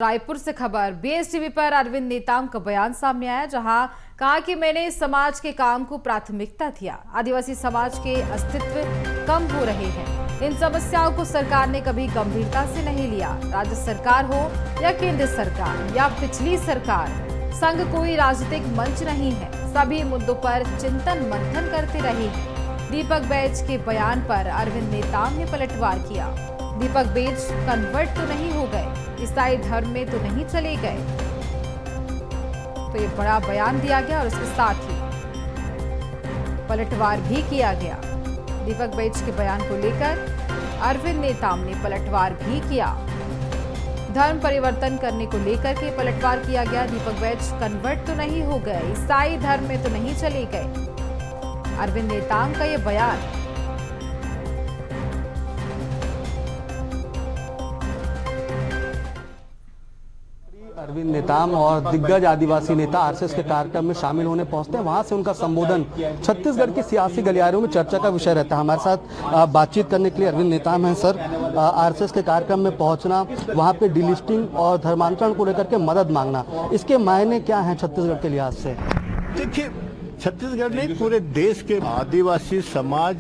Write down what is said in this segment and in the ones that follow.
रायपुर से खबर बीएसटीवी पर अरविंद नेताम का बयान सामने आया, जहां कहा कि मैंने इस समाज के काम को प्राथमिकता दिया। आदिवासी समाज के अस्तित्व कम हो रहे हैं। इन समस्याओं को सरकार ने कभी गंभीरता से नहीं लिया। राज्य सरकार हो या केंद्र सरकार या पिछली सरकार, संघ कोई राजनीतिक मंच नहीं है। सभी मुद्दों पर चिंतन मंथन करते रहे हैं। दीपक बैज के बयान पर अरविंद नेताम ने पलटवार किया। दीपक बैज कन्वर्ट तो नहीं हो गए, ईसाई धर्म में तो नहीं चले गए। तो ये बड़ा बयान दिया गया और इसके साथ ही पलटवार भी किया गया। दीपक बैज के बयान को लेकर अरविंद नेताम ने पलटवार भी किया। धर्म परिवर्तन करने को लेकर के पलटवार किया गया। दीपक बैज कन्वर्ट तो नहीं हो गए, ईसाई धर्म में तो नहीं चले गए। अरविंद नेताम का ये बयान अरविंद नेताम और दिग्गज आदिवासी नेता आरएसएस के कार्यक्रम में शामिल होने पहुंचते हैं। वहां से उनका संबोधन छत्तीसगढ़ की सियासी गलियारों में चर्चा का विषय रहता है। हमारे साथ बातचीत करने के लिए अरविंद नेताम हैं। सर, आरएसएस के कार्यक्रम में पहुंचना, वहां पे डिलिस्टिंग और धर्मांतरण को लेकर के मदद मांगना, इसके मायने क्या हैं छत्तीसगढ़ के लिहाज से? देखिए, छत्तीसगढ़ ने पूरे देश के आदिवासी समाज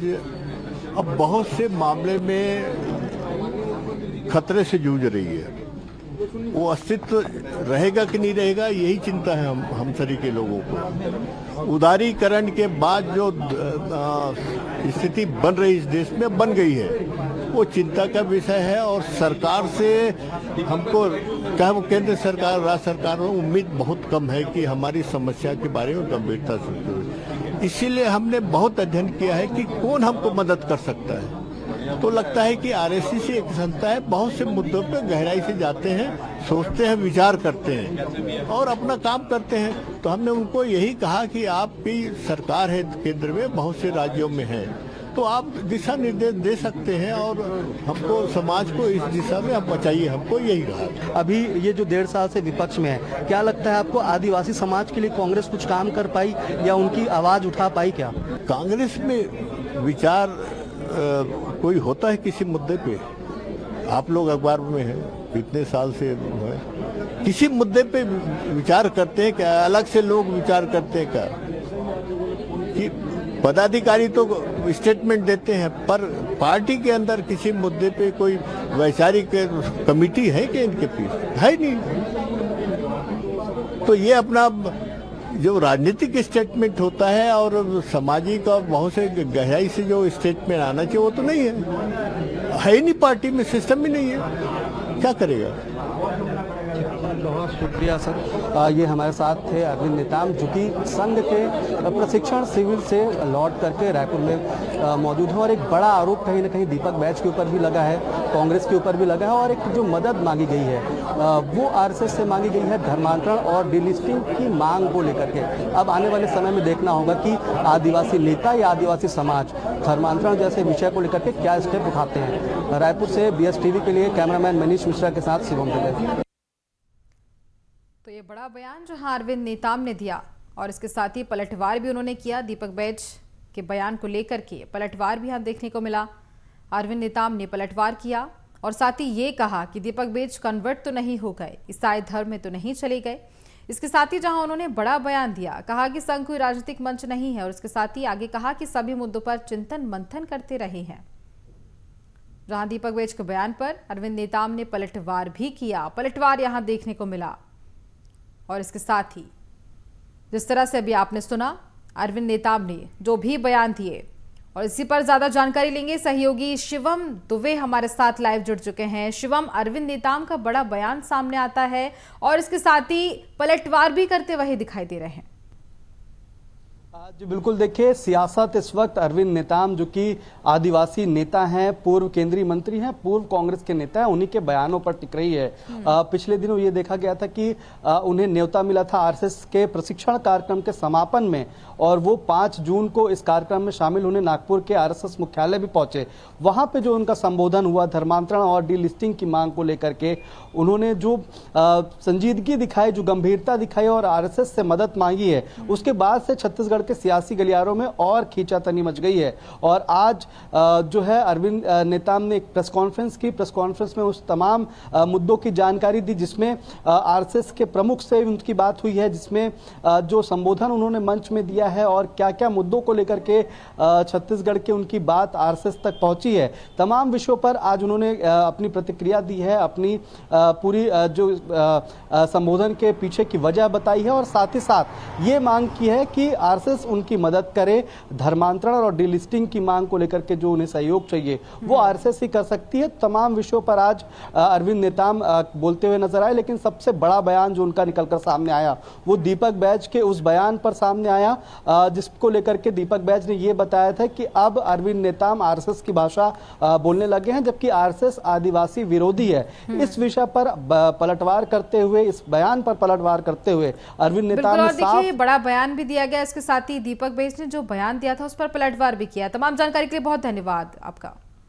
अब बहुत से मामले में खतरे से जूझ रही है। वो अस्तित्व रहेगा कि नहीं रहेगा, यही चिंता है हम सभी के लोगों को। उदारीकरण के बाद जो स्थिति बन रही इस देश में बन गई है, वो चिंता का विषय है। और सरकार से हमको, चाहे वो केंद्र सरकार राज्य सरकार हो, उम्मीद बहुत कम है कि हमारी समस्या के बारे में गंभीरता से। इसीलिए हमने बहुत अध्ययन किया है कि कौन हमको मदद कर सकता है। तो लगता है कि आरएसएस एक संस्था है, बहुत से मुद्दों पे गहराई से जाते हैं, सोचते हैं, विचार करते हैं और अपना काम करते हैं। तो हमने उनको यही कहा कि आपकी सरकार है केंद्र में, बहुत से राज्यों में है, तो आप दिशा निर्देश दे सकते हैं और हमको, समाज को इस दिशा में आप बचाइए, हमको यही कहा। अभी ये जो 1.5 साल से विपक्ष में है, क्या लगता है आपको आदिवासी समाज के लिए कांग्रेस कुछ काम कर पाई या उनकी आवाज उठा पाई? क्या कांग्रेस में विचार कोई होता है किसी मुद्दे पे? आप लोग अखबार में हैं, इतने साल से है, किसी मुद्दे पे विचार करते हैं क्या? अलग से लोग विचार करते हैं क्या? कि पदाधिकारी तो स्टेटमेंट देते हैं, पर पार्टी के अंदर किसी मुद्दे पे कोई वैचारिक कमेटी है क्या? इनके पीछे है नहीं। तो ये अपना जो राजनीतिक स्टेटमेंट होता है और सामाजिक और बहुत से गहराई से जो स्टेटमेंट आना चाहिए, वो तो नहीं है ही नहीं। पार्टी में सिस्टम ही नहीं है, क्या करेगा? बहुत शुक्रिया सर। ये हमारे साथ थे अरविंद नेताम, जो कि संघ के प्रशिक्षण शिविर से लौट करके रायपुर में मौजूद हैं। और एक बड़ा आरोप कहीं ना कहीं दीपक बैज के ऊपर भी लगा है, कांग्रेस के ऊपर भी लगा है। और एक जो मदद मांगी गई है वो आरएसएस से मांगी गई है, धर्मांतरण और डिलिस्टिंग की मांग को लेकर के। अब आने वाले समय में देखना होगा कि आदिवासी नेता या आदिवासी समाज धर्मांतरण जैसे विषय को लेकर के क्या स्टेप उठाते हैं। रायपुर से बीएसटीवी के लिए कैमरामैन मनीष मिश्रा के साथ शिवम दुबे। तो ये बड़ा बयान जो अरविंद नेताम ने दिया और इसके साथ ही पलटवार भी उन्होंने किया। दीपक बैज के बयान को लेकर के पलटवार भी हम देखने को मिला। अरविंद नेताम ने पलटवार किया और साथ ही ये कहा कि दीपक बैज कन्वर्ट तो नहीं हो गए, ईसाई धर्म में तो नहीं चले गए। इसके साथ ही जहां उन्होंने बड़ा बयान दिया, कहा कि संघ कोई राजनीतिक मंच नहीं है। और इसके साथ ही आगे कहा कि सभी मुद्दों पर चिंतन मंथन करते रहे हैं। जहां दीपक बैज के बयान पर अरविंद नेताम ने पलटवार भी किया। पलटवार यहां देखने को मिला। और इसके साथ ही जिस तरह से अभी आपने सुना अरविंद नेताम ने जो भी बयान दिए, और इसी पर ज्यादा जानकारी लेंगे सहयोगी शिवम दुबे हमारे साथ लाइव जुड़ चुके हैं। शिवम, अरविंद नेताम का बड़ा बयान सामने आता है और इसके साथ ही पलटवार भी करते हुए दिखाई दे रहे हैं। जी बिल्कुल, देखिए सियासत इस वक्त अरविंद नेताम, जो कि आदिवासी नेता हैं, पूर्व केंद्रीय मंत्री हैं, पूर्व कांग्रेस के नेता हैं, उन्हीं के बयानों पर टिक रही है। पिछले दिनों ये देखा गया था कि उन्हें न्योता मिला था आरएसएस के प्रशिक्षण कार्यक्रम के समापन में, और वो 5 जून को इस कार्यक्रम में शामिल होने नागपुर के आरएसएस मुख्यालय भी पहुंचे। वहां पे जो उनका संबोधन हुआ धर्मांतरण और डिलिस्टिंग की मांग को लेकर के, उन्होंने जो संजीदगी दिखाई, जो गंभीरता दिखाई और आरएसएस से मदद मांगी है, उसके बाद से छत्तीसगढ़ के सियासी गलियारों में और खींचातानी मच गई है। और आज जो है अरविंद नेताम ने एक प्रेस कॉन्फ्रेंस की, प्रेस कॉन्फ्रेंस में उस तमाम मुद्दों की जानकारी दी जिसमें आरएसएस के प्रमुख से उनकी बात हुई है, जिसमें जो संबोधन उन्होंने मंच में दिया है और क्या क्या मुद्दों को लेकर के छत्तीसगढ़ के उनकी बात आरएसएस तक पहुंची है, तमाम विषयों पर आज उन्होंने अपनी प्रतिक्रिया दी है, अपनी पूरी जो संबोधन के पीछे की वजह बताई है और साथ ही साथ ये मांग की है कि आरएसएस उनकी मदद करे। धर्मांतरण और डिलिस्टिंग की मांग को लेकर के जो उन्हें सहयोग चाहिए वो आरएसएस ही कर सकती है। तमाम विषयों पर आज अरविंद नेताम बोलते हुए नजर आए, लेकिन सबसे बड़ा बयान जो उनका निकलकर सामने आया वो दीपक बैज के उस बयान पर सामने आया जिसको लेकर के दीपक बैज ने यह बताया था कि अब अरविंद नेताम आरएसएस की भाषा बोलने लगे हैं, जबकि आरएसएस आदिवासी विरोधी है। इस विषय पर पलटवार करते हुए, इस बयान पर पलटवार करते हुए अरविंद नेताम ने देखिए बड़ा बयान भी दिया गया, इसके साथ ही दीपक बैज ने जो बयान दिया था उस पर पलटवार भी किया। तमाम जानकारी के लिए बहुत धन्यवाद आपका।